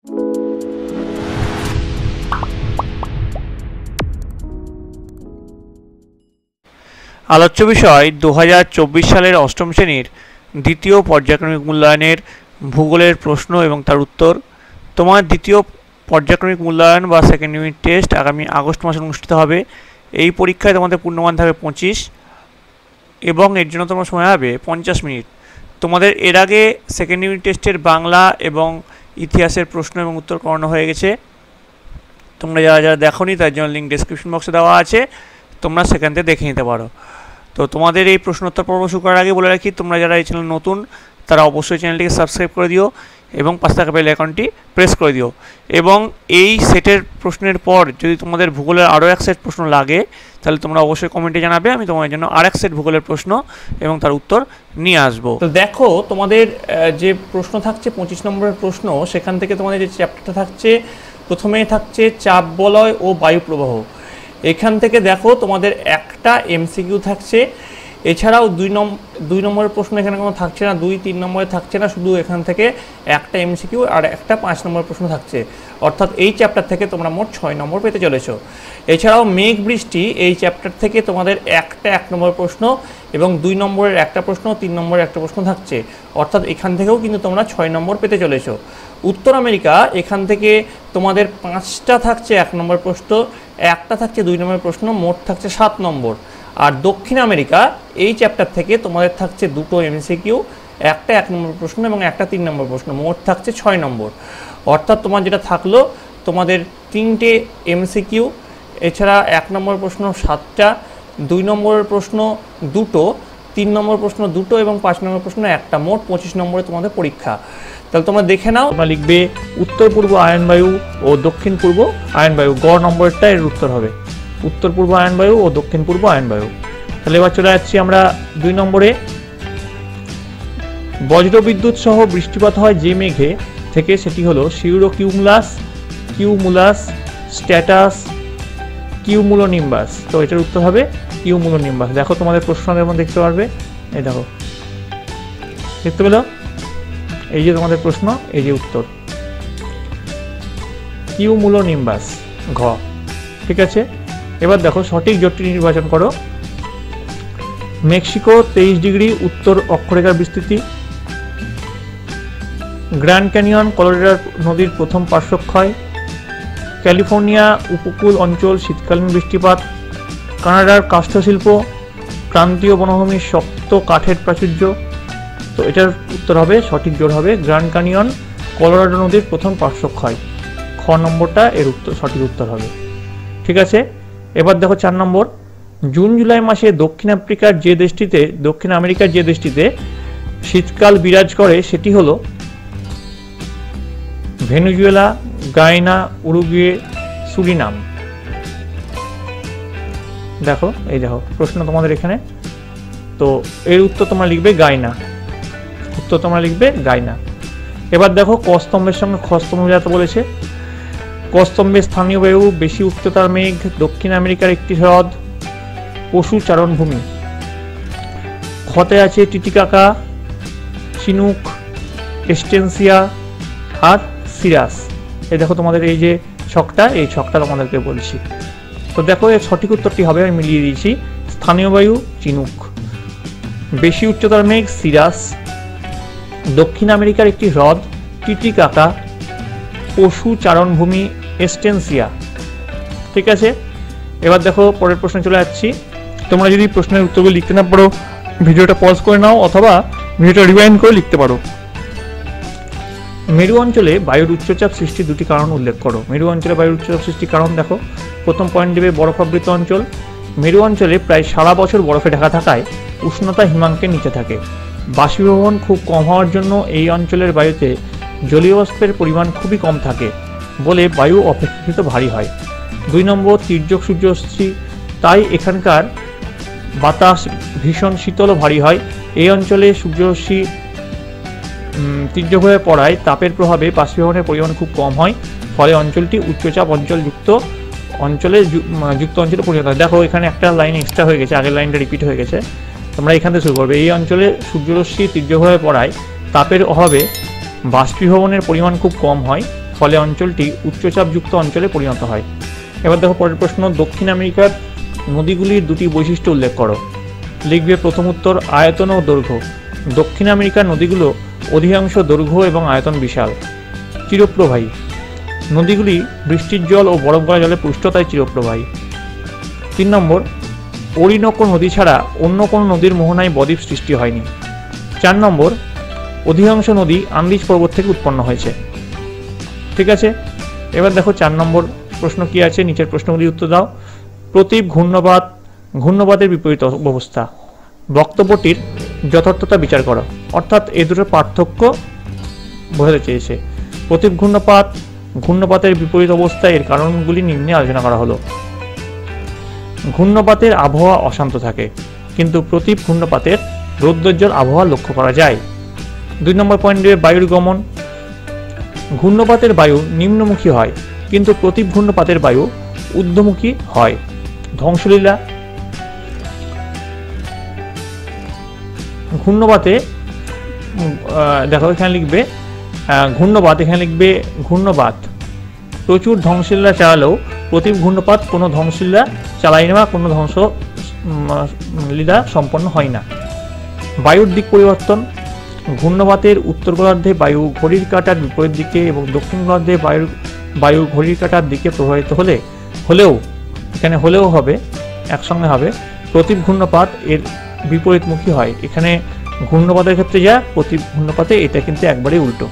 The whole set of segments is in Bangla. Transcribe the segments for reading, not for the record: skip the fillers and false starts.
আলোচ্য বিষয় 2024 সালের অষ্টম শ্রেণীর দ্বিতীয় পর্যায়ক্রমিক মূল্যায়নের ভূগোলের প্রশ্ন এবং তার উত্তর। তোমার দ্বিতীয় পর্যায়ক্রমিক মূল্যায়ন বা সেকেন্ড ইউনিট টেস্ট আগামী আগস্ট মাসে অনুষ্ঠিত হবে। এই পরীক্ষায় তোমাদের পূর্ণমান থাকবে 25 এবং এর জন্য তোমার সময় হবে 50 মিনিট। তোমাদের এর আগে সেকেন্ড ইউনিট টেস্টের বাংলা এবং ইতিহাসের প্রশ্ন এবং উত্তর করানো হয়ে গেছে। তোমরা যারা যারা দেখোনি তার জন্য লিঙ্ক ডেসক্রিপশন বক্সে দেওয়া আছে, তোমরা সেখান থেকে দেখে নিতে পারো। তো তোমাদের এই প্রশ্নোত্তর পর্ব শুরু করার আগে বলে রাখি, তোমরা যারা এই চ্যানেল নতুন তারা অবশ্যই চ্যানেলটিকে সাবস্ক্রাইব করে দিও এবং পাশে থাকা বেল আইকনটি প্রেস করে দিও। এবং এই সেটের প্রশ্নের পর যদি তোমাদের ভূগোলের আরও এক সেট প্রশ্ন লাগে তাহলে তোমরা অবশ্যই কমেন্টে জানাবে, আমি তোমাদের জন্য আর এক সেট ভূগোলের প্রশ্ন এবং তার উত্তর নিয়ে আসবো। তো দেখো, তোমাদের যে প্রশ্ন থাকছে 25 নম্বরের প্রশ্ন, সেখান থেকে তোমাদের যে চ্যাপ্টারটা থাকছে, প্রথমেই থাকছে চাপ বলয় ও বায়ু প্রবাহ। এখান থেকে দেখো তোমাদের একটা এমসিকিউ থাকছে, এছাড়াও দুই নম্বরের প্রশ্ন এখানে কোনো থাকছে না, 2-3 নম্বরে থাকছে না, শুধু এখান থেকে একটা এমসিকিউ আর একটা 5 নম্বর প্রশ্ন থাকছে। অর্থাৎ এই চ্যাপ্টার থেকে তোমরা মোট 6 নম্বর পেতে চলেছো। এছাড়াও মেঘ বৃষ্টি, এই চ্যাপ্টার থেকে তোমাদের একটা 1 নম্বর প্রশ্ন এবং 2 নম্বরের একটা প্রশ্ন, 3 নম্বরের একটা প্রশ্ন থাকছে। অর্থাৎ এখান থেকেও কিন্তু তোমরা 6 নম্বর পেতে চলেছো। উত্তর আমেরিকা, এখান থেকে তোমাদের 5টা থাকছে 1 নম্বর প্রশ্ন, একটা থাকছে 2 নম্বর প্রশ্ন, মোট থাকছে 7 নম্বর। আর দক্ষিণ আমেরিকা, এই চ্যাপ্টার থেকে তোমাদের থাকছে 2টো এমসিকিউ, একটা 1 নম্বর প্রশ্ন এবং একটা 3 নম্বর প্রশ্ন, মোট থাকছে 6 নম্বর। অর্থাৎ তোমার যেটা থাকলো, তোমাদের 3টে এমসিকিউ, এছাড়া 1 নম্বর প্রশ্ন 7টা, 2 নম্বরের প্রশ্ন 2টো, 3 নম্বর প্রশ্ন 2টো এবং 5 নম্বর প্রশ্ন 1টা, মোট 25 নম্বরে তোমাদের পরীক্ষা। তাহলে তোমরা দেখে নাও, তোমরা লিখবে উত্তর পূর্ব আয়নবায়ু ও দক্ষিণ পূর্ব আয়নবায়ু, গ নম্বরটা এর উত্তর হবে উত্তর পূর্ব আয়নবায়ু ও দক্ষিণ পূর্ব আয়নবায়ু। তাহলে এবার চলে যাচ্ছি আমরা 2 নম্বরে। বজ্রবিদ্যুৎ সহ বৃষ্টিপাত হয় যে মেঘে থেকে, সেটি হলো সিউরোকিউমুলাস, কিউমুলাস, স্ট্যাটাস, কিউমুলোনিম্বাস। তো এটার উত্তর হবে কিউমুলোনিম্বাস। দেখো তোমাদের প্রশ্নের মধ্যে দেখতে পারবে, এই দেখো, দেখতে পেলো, এই যে তোমাদের প্রশ্ন, এই যে উত্তর কিউমুলোনিম্বাস, ঘ। ঠিক আছে, এবার দেখো সঠিক জোটটি নির্বাচন করো। মেক্সিকো 23 ডিগ্রি উত্তর অক্ষরেখার বিস্তৃতি, গ্র্যান্ড ক্যানিয়ন কলোরাডো নদীর প্রথম পার্শ্বক্ষয়, ক্যালিফোর্নিয়া উপকূল অঞ্চল শীতকালীন বৃষ্টিপাত, কানাডার কাষ্ঠশিল্প, ক্রান্তীয় বনভূমির শক্ত কাঠের প্রাচুর্য। তো এটার উত্তর হবে, সঠিক জোর হবে গ্র্যান্ড ক্যানিয়ন কলোরাডো নদীর প্রথম পার্শ্বক্ষয়, খ নম্বরটা এর উত্তর, সঠিক উত্তর হবে। ঠিক আছে, এবার দেখো 4 নম্বর। জুন জুলাই মাসে দক্ষিণ আমেরিকার যে দেশটিতে শীতকাল বিরাজ করে সেটি হলো ভেনেজুয়েলা, গায়ানা, উরুগুয়ে, সুরিনাম। দেখো, এই দেখো প্রশ্ন তোমাদের এখানে। তো এর উত্তর তোমরা লিখবে গায়ানা, উত্তর তোমরা লিখবে গায়ানা। এবার দেখো ক স্তম্ভের সঙ্গে খ স্তম্ভ মেলাতে বলেছে। ক স্তম্ভে স্থানীয় বায়ু, বেশি উচ্চতার মেঘ, দক্ষিণ আমেরিকার একটি হ্রদ, পশু চারণভূমি। খতে আছে টিটিকাকা, চিনুক, এস্টেন্সিয়া আর সিরাস। এই দেখো তোমাদের এই যে ছকটা, এই ছকটা তোমাদেরকে বলছি। তো দেখো এর সঠিক উত্তরটি হবে, আমি মিলিয়ে দিয়েছি, স্থানীয় বায়ু চিনুক, বেশি উচ্চতার মেঘ সিরাস, দক্ষিণ আমেরিকার একটি হ্রদ টিটিকাকা, পশু চারণভূমি এস্টেন্সিয়া। ঠিক আছে, এবার দেখো পরের প্রশ্নে চলে যাচ্ছি। তোমরা যদি প্রশ্নের উত্তরগুলো লিখতে না পারো, ভিডিওটা পজ করে নাও অথবা ভিডিওটা রিওয়াইন্ড করে লিখতে পারো। মেরু অঞ্চলে বায়ুর উচ্চচাপ সৃষ্টির 2টি কারণ উল্লেখ করো। মেরু অঞ্চলে বায়ুর উচ্চচাপ সৃষ্টির কারণ দেখো, প্রথম পয়েন্ট দেবে বরফাবৃত অঞ্চল। মেরু অঞ্চলে প্রায় সারা বছর বরফে ঢাকা থাকায় উষ্ণতা হিমাঙ্কের নিচে থাকে। বাষ্পীভবন খুব কম হওয়ার জন্য এই অঞ্চলের বায়ুতে জলীয় বাষ্পের পরিমাণ খুবই কম থাকে বলে বায়ু অপেক্ষাকৃত ভারী হয়। 2 নম্বর তির্যক সূর্যরশ্মি, তাই এখানকার বাতাস ভীষণ শীতল ও ভারী হয়। এই অঞ্চলে সূর্যরশ্মি তির্যক হয়ে পড়ায় তাপের প্রভাবে বাষ্পীভবনের পরিমাণ খুব কম হয়, ফলে অঞ্চলটি উচ্চচাপ যুক্ত অঞ্চলে পরিণত হয়। দেখো এখানে একটা লাইন এক্সট্রা হয়ে গেছে, আগের লাইনটা রিপিট হয়ে গেছে, তোমরা এখান থেকে শুরু করবে। এই অঞ্চলে সূর্যরশ্মি তির্যক হয়ে পড়ায় তাপের অভাবে বাষ্পীভবনের পরিমাণ খুব কম হয়, ফলে অঞ্চলটি উচ্চচাপযুক্ত অঞ্চলে পরিণত হয়। এবার দেখো পরের প্রশ্ন, দক্ষিণ আমেরিকার নদীগুলির দুটি বৈশিষ্ট্য উল্লেখ করো। লিখবে প্রথম উত্তর আয়তন ও দৈর্ঘ্য। দক্ষিণ আমেরিকার নদীগুলো অধিকাংশ দৈর্ঘ্য এবং আয়তন বিশাল। চিরপ্রবাহী, নদীগুলি বৃষ্টির জল ও বরফ গলা জলে পুষ্ট, তাই চিরপ্রবাহী। 3 নম্বর, অরিনোকো নদী ছাড়া অন্য কোনো নদীর মোহনায় বদ্বীপ সৃষ্টি হয়নি। 4 নম্বর, অধিকাংশ নদী আন্দিজ পর্বত থেকে উৎপন্ন হয়েছে। ঠিক আছে, এবার দেখো 4 নম্বর প্রশ্ন কি আছে, নিচের প্রশ্নগুলি উত্তর দাও। প্রতীপ ঘূর্ণবাত, ঘূর্ণবাতের বিপরীত অবস্থা। বক্তব্যটির যথার্থতা বিচার করো। অর্থাৎ এই দুটোর পার্থক্য বোঝাতে চেয়েছে। প্রতীপ ঘূর্ণপাত, ঘূর্ণপাতের বিপরীত অবস্থা, এর কারণগুলি নিম্নে আলোচনা করা হলো। ঘূর্ণপাতের আবহাওয়া অশান্ত থাকে, কিন্তু প্রতীপ ঘূর্ণপাতের রৌদ্রোজ্জ্বল আবহাওয়া লক্ষ্য করা যায়। 2 নম্বর পয়েন্টে বায়ুর গমন। ঘূর্ণপাতের বায়ু নিম্নমুখী হয়, কিন্তু প্রতীপ ঘূর্ণপাতের বায়ু ঊর্ধ্বমুখী হয়। ধ্বংসলীলা। ঘূর্ণপাতে দেখো এখানে লিখবে ঘূর্ণবাত, এখানে লিখবে ঘূর্ণবাত প্রচুর ধ্বংসলীলা চালালেও প্রতীপ ঘূর্ণপাত কোনো ধ্বংসলীলা চালায় না বা কোনো ধ্বংসলীলা সম্পন্ন হয় না। বায়ুর দিক পরিবর্তন। ঘূর্ণবাতের উত্তর গোলার্ধে বায়ু ঘড়ির কাঁটার বিপরীত দিকে এবং দক্ষিণ গোলার্ধে বায়ু ঘড়ির কাঁটার দিকে প্রবাহিত হলেও এখানে হলেও হবে, একসঙ্গে হবে। প্রতীপ ঘূর্ণপাত এর বিপরীতমুখী হয়। এখানে ঘূর্ণপাতের ক্ষেত্রে যা, প্রতীপ ঘূর্ণপাতে এটা কিন্তু একবারেই উল্টো।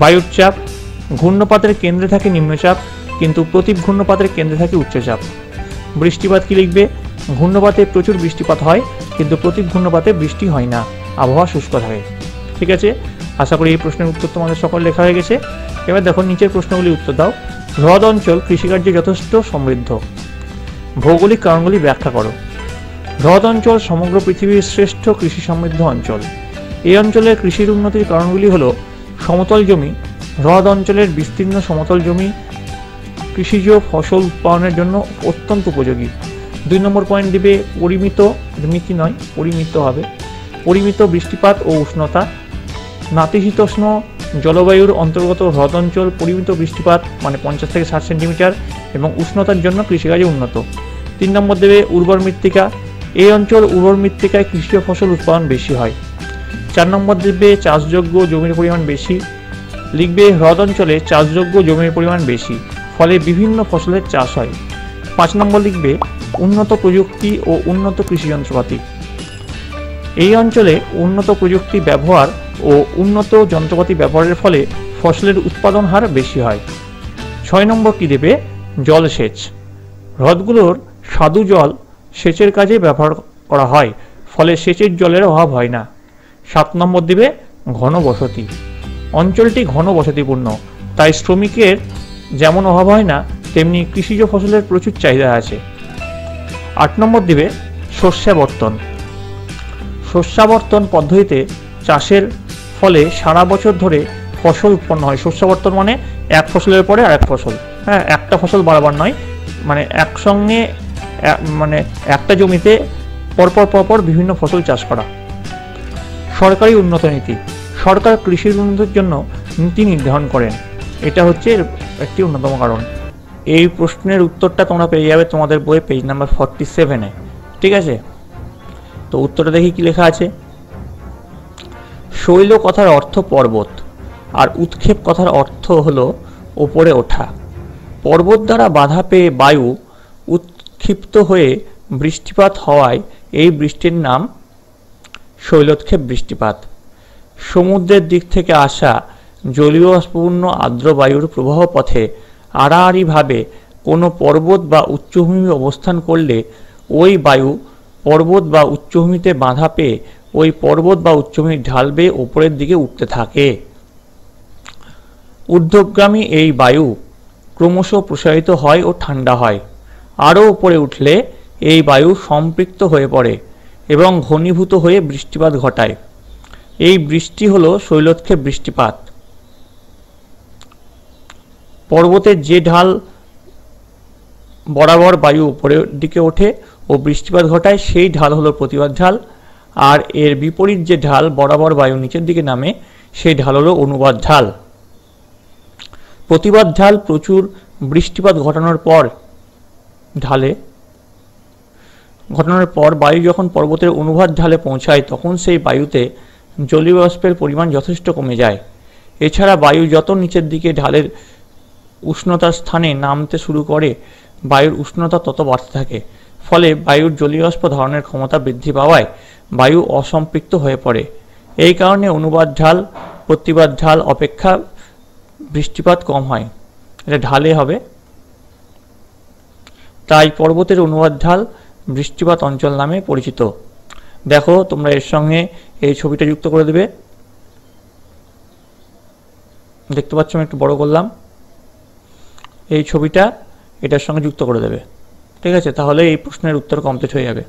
বায়ুর চাপ। ঘূর্ণপাতের কেন্দ্রে থাকে নিম্নচাপ, কিন্তু প্রতীপ ঘূর্ণপাতের কেন্দ্রে থাকে উচ্চচাপ। বৃষ্টিপাত কি লিখবে? ঘূর্ণপাতে প্রচুর বৃষ্টিপাত হয়, কিন্তু প্রতীপ ঘূর্ণপাতে বৃষ্টি হয় না, আবহাওয়া শুষ্ক থাকে। ঠিক আছে, আশা করি এই প্রশ্নের উত্তর তোমাদের সকল লেখা হয়ে গেছে। এবার দেখো নিচের প্রশ্নগুলি উত্তর দাও। হ্রদ অঞ্চল কৃষিকার্যে যথেষ্ট সমৃদ্ধ। ভৌগোলিক কারণগুলি ব্যাখ্যা করো। হ্রদ অঞ্চল সমগ্র পৃথিবীর শ্রেষ্ঠ কৃষি সমৃদ্ধ অঞ্চল। এই অঞ্চলের কৃষির উন্নতির কারণগুলি হল সমতল জমি। হ্রদ অঞ্চলের বিস্তীর্ণ সমতল জমি কৃষিজ ফসল উৎপাদনের জন্য অত্যন্ত উপযোগী। 2 নম্বর পয়েন্ট দিবে পরিমিত বৃষ্টিপাত ও উষ্ণতা। নাতিশীতোষ্ণ জলবায়ুর অন্তর্গত হ্রদ অঞ্চল পরিমিত বৃষ্টিপাত মানে 50 থেকে 60 সেন্টিমিটার এবং উষ্ণতার জন্য কৃষিকাজে উন্নত। 3 নম্বর দেবে উর্বর মৃত্তিকা। এই অঞ্চল উর্বর মৃত্তিকায় কৃষিজ ফসল উৎপাদন বেশি হয়। 4 নম্বর দেবে চাষযোগ্য জমির পরিমাণ বেশি। লিখবে হ্রদ অঞ্চলে চাষযোগ্য জমির পরিমাণ বেশি, ফলে বিভিন্ন ফসলের চাষ হয়। 5 নম্বর লিখবে উন্নত প্রযুক্তি ও উন্নত কৃষি যন্ত্রপাতি। এই অঞ্চলে উন্নত প্রযুক্তি ব্যবহার ও উন্নত যন্ত্রপাতি ব্যবহারের ফলে ফসলের উৎপাদন হার বেশি হয়। 6 নম্বর কি দেবে? জলসেচ। হ্রদগুলোর স্বাদু জল সেচের কাজে ব্যবহার করা হয়, ফলে সেচের জলের অভাব হয় না। 7 নম্বর দিবে ঘনবসতি। অঞ্চলটি ঘনবসতিপূর্ণ, তাই শ্রমিকের যেমন অভাব হয় না, তেমনি কৃষিজ ফসলের প্রচুর চাহিদা আছে। 8 নম্বর দিবে শস্যাবর্তন। শস্যাবর্তন পদ্ধতিতে চাষের ফলে সারা বছর ধরে ফসল উৎপন্ন হয়। শস্যাবর্তন মানে এক ফসলের পরে আরেক ফসল, হ্যাঁ, একটা ফসল বারবার নয়, মানে একসঙ্গে মানে একটা জমিতে পরপর বিভিন্ন ফসল চাষ করা। সরকারি উন্নত নীতি। সরকার কৃষির উন্নতির জন্য নীতি নির্ধারণ করেন, এটা হচ্ছে একটি অন্যতম কারণ। এই প্রশ্নের উত্তরটা তোমরা পেয়ে যাবে তোমাদের বইয়ে পেজ নাম্বার 47-এ। ঠিক আছে, তো উত্তরটা দেখি কি লেখা আছে। শৈল কথার অর্থ পর্বত, আর উৎক্ষেপ কথার অর্থ হলো ওপরে ওঠা। পর্বত দ্বারা বাধা পেয়ে বায়ু উৎক্ষিপ্ত হয়ে বৃষ্টিপাত হওয়ায় এই বৃষ্টির নাম শৈলোৎক্ষেপ বৃষ্টিপাত। সমুদ্রের দিক থেকে আসা জলীয় বাষ্পপূর্ণ আর্দ্র বায়ুর প্রবাহ পথে আড়াআড়িভাবে কোনো পর্বত বা উচ্চভূমি অবস্থান করলে ওই বায়ু পর্বত বা উচ্চভূমিতে বাধা পেয়ে ওই পর্বত বা উচ্চভূমির ঢাল বেয়ে ওপরের দিকে উঠতে থাকে। ঊর্ধ্বগামী এই বায়ু ক্রমশ প্রসারিত হয় ও ঠান্ডা হয়। আরও উপরে উঠলে এই বায়ু সম্পৃক্ত হয়ে পড়ে এবং ঘনীভূত হয়ে বৃষ্টিপাত ঘটায়। এই বৃষ্টি হলো শৈলোৎক্ষেপ বৃষ্টিপাত। পর্বতের যে ঢাল বরাবর বায়ু উপরের দিকে ওঠে ও বৃষ্টিপাত ঘটায় সেই ঢাল হলো প্রতিবাদ ঢাল, আর এর বিপরীত যে ঢাল বরাবর বায়ু নিচের দিকে নামে সেই ঢাল হলো অনুবাদ ঢাল। প্রতিবাদ ঢাল প্রচুর বৃষ্টিপাত ঘটানোর পর বায়ু যখন পর্বতের অনুভাত ঢালে পৌঁছায় তখন সেই বায়ুতে জলীয় বাষ্পের পরিমাণ যথেষ্ট কমে যায়। এছাড়া বায়ু যত নিচের দিকে ঢালের উষ্ণতার স্থানে নামতে শুরু করে বায়ুর উষ্ণতা তত বাড়তে থাকে, ফলে বায়ুর জলীয় বাষ্প ধারণের ক্ষমতা বৃদ্ধি পাওয়ায় বায়ু অসম্পৃক্ত হয়ে পড়ে। এই কারণে অনুবাদ ঢাল প্রতিবাদ ঢাল অপেক্ষা বৃষ্টিপাত কম হয়। এটা ঢালে হবে, তাই পর্বতের অনুবাদ ঢাল বৃষ্টিপাত অঞ্চল নামে পরিচিত। দেখো তোমরা এর সঙ্গে এই ছবিটা যুক্ত করে দেবে। দেখতে পাচ্ছ আমি একটু বড় করলাম, এই ছবিটা এটার সঙ্গে যুক্ত করে দেবে। ঠিক আছে, তাহলে এই প্রশ্নের উত্তর কমপ্লিট হয়ে যাবে।